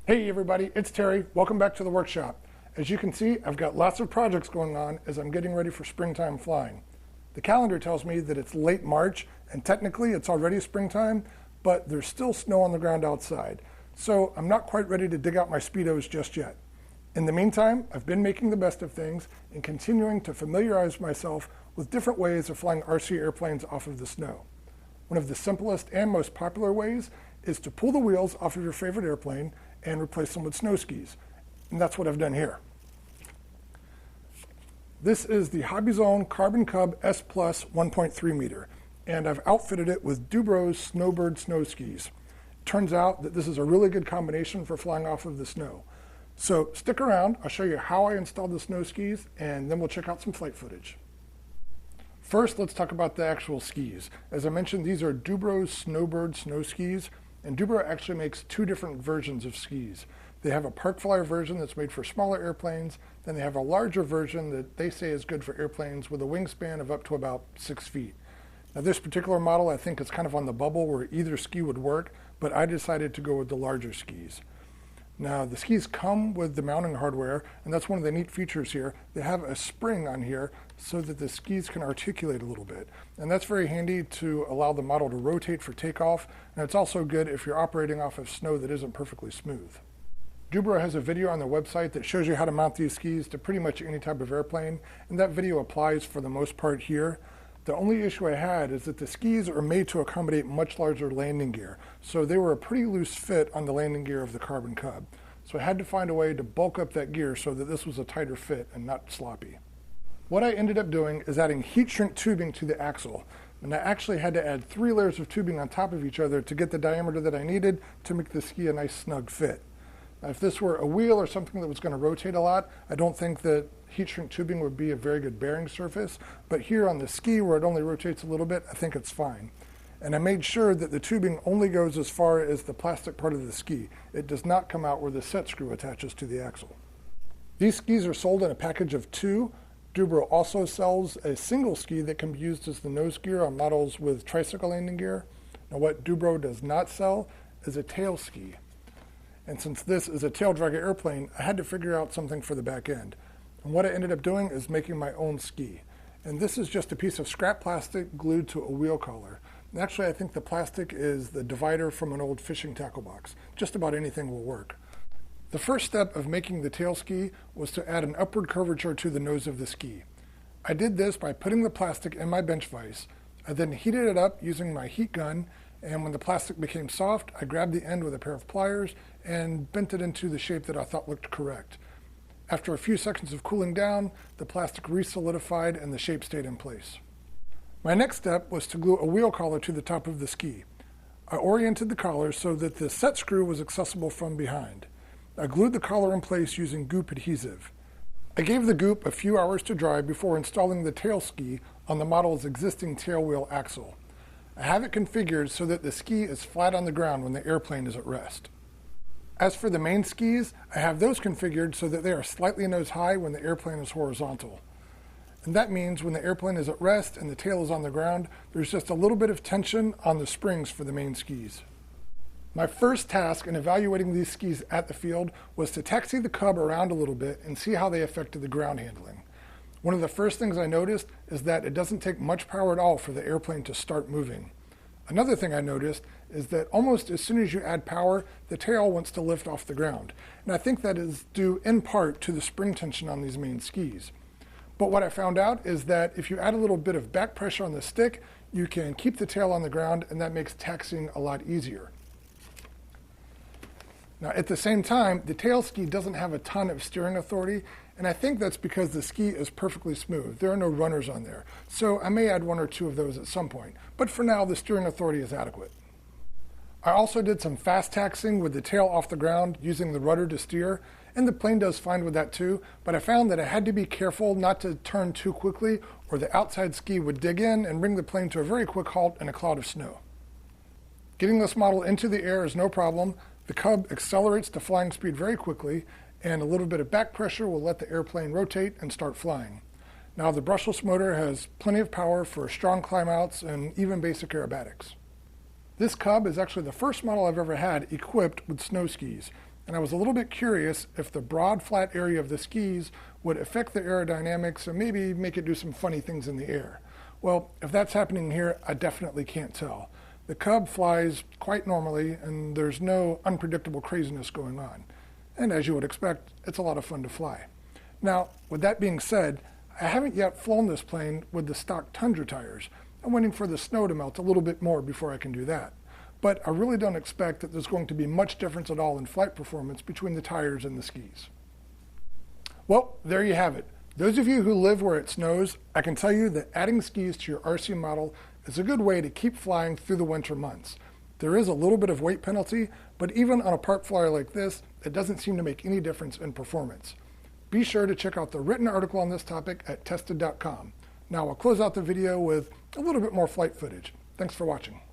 Hey everybody, it's Terry. Welcome back to the workshop. As you can see, I've got lots of projects going on as I'm getting ready for springtime flying. The calendar tells me that it's late March, and technically it's already springtime, but there's still snow on the ground outside. So I'm not quite ready to dig out my Speedos just yet. In the meantime, I've been making the best of things and continuing to familiarize myself with different ways of flying RC airplanes off of the snow. One of the simplest and most popular ways is to pull the wheels off of your favorite airplane and replace them with snow skis. And that's what I've done here. This is the Hobbyzone Carbon Cub S Plus 1.3 meter, and I've outfitted it with Du-Bro Snowbird snow skis. Turns out that this is a really good combination for flying off of the snow. So stick around, I'll show you how I installed the snow skis, and then we'll check out some flight footage. First, let's talk about the actual skis. As I mentioned, these are Du-Bro Snowbird snow skis. And Du-Bro actually makes two different versions of skis. They have a park flyer version that's made for smaller airplanes, then they have a larger version that they say is good for airplanes with a wingspan of up to about 6 feet. Now this particular model I think is kind of on the bubble where either ski would work, but I decided to go with the larger skis. Now the skis come with the mounting hardware, and that's one of the neat features here. They have a spring on here so that the skis can articulate a little bit. And that's very handy to allow the model to rotate for takeoff, and it's also good if you're operating off of snow that isn't perfectly smooth. Du-Bro has a video on their website that shows you how to mount these skis to pretty much any type of airplane, and that video applies for the most part here. The only issue I had is that the skis are made to accommodate much larger landing gear, so they were a pretty loose fit on the landing gear of the Carbon Cub. So I had to find a way to bulk up that gear so that this was a tighter fit and not sloppy. What I ended up doing is adding heat shrink tubing to the axle, and I actually had to add 3 layers of tubing on top of each other to get the diameter that I needed to make the ski a nice snug fit. Now, if this were a wheel or something that was going to rotate a lot, I don't think that heat shrink tubing would be a very good bearing surface, but here on the ski where it only rotates a little bit, I think it's fine. And I made sure that the tubing only goes as far as the plastic part of the ski. It does not come out where the set screw attaches to the axle. These skis are sold in a package of 2. Du-Bro also sells a single ski that can be used as the nose gear on models with tricycle landing gear. Now what Du-Bro does not sell is a tail ski. And since this is a tail dragger airplane, I had to figure out something for the back end. And what I ended up doing is making my own ski. And this is just a piece of scrap plastic glued to a wheel collar. And actually, I think the plastic is the divider from an old fishing tackle box. Just about anything will work. The first step of making the tail ski was to add an upward curvature to the nose of the ski. I did this by putting the plastic in my bench vise. I then heated it up using my heat gun, and when the plastic became soft, I grabbed the end with a pair of pliers and bent it into the shape that I thought looked correct. After a few seconds of cooling down, the plastic re-solidified and the shape stayed in place. My next step was to glue a wheel collar to the top of the ski. I oriented the collar so that the set screw was accessible from behind. I glued the collar in place using goop adhesive. I gave the goop a few hours to dry before installing the tail ski on the model's existing tail wheel axle. I have it configured so that the ski is flat on the ground when the airplane is at rest. As for the main skis, I have those configured so that they are slightly nose high when the airplane is horizontal. And that means when the airplane is at rest and the tail is on the ground, there's just a little bit of tension on the springs for the main skis. My first task in evaluating these skis at the field was to taxi the Cub around a little bit and see how they affected the ground handling. One of the first things I noticed is that it doesn't take much power at all for the airplane to start moving. Another thing I noticed is that almost as soon as you add power, the tail wants to lift off the ground. And I think that is due in part to the spring tension on these main skis. But what I found out is that if you add a little bit of back pressure on the stick, you can keep the tail on the ground, and that makes taxiing a lot easier. Now at the same time, the tail ski doesn't have a ton of steering authority, and I think that's because the ski is perfectly smooth. There are no runners on there. So I may add 1 or 2 of those at some point, but for now the steering authority is adequate. I also did some fast taxiing with the tail off the ground using the rudder to steer, and the plane does fine with that too, but I found that I had to be careful not to turn too quickly or the outside ski would dig in and bring the plane to a very quick halt in a cloud of snow. Getting this model into the air is no problem. The Cub accelerates to flying speed very quickly, and a little bit of back pressure will let the airplane rotate and start flying. Now the brushless motor has plenty of power for strong climb outs and even basic aerobatics. This Cub is actually the first model I've ever had equipped with snow skis, and I was a little bit curious if the broad flat area of the skis would affect the aerodynamics and maybe make it do some funny things in the air. Well, if that's happening here, I definitely can't tell. The Cub flies quite normally, and there's no unpredictable craziness going on. And as you would expect, it's a lot of fun to fly. Now, with that being said, I haven't yet flown this plane with the stock Tundra tires. I'm waiting for the snow to melt a little bit more before I can do that. But I really don't expect that there's going to be much difference at all in flight performance between the tires and the skis. Well, there you have it. Those of you who live where it snows, I can tell you that adding skis to your RC model is a good way to keep flying through the winter months. There is a little bit of weight penalty, but even on a park flyer like this, it doesn't seem to make any difference in performance. Be sure to check out the written article on this topic at tested.com. Now I'll close out the video with a little bit more flight footage. Thanks for watching.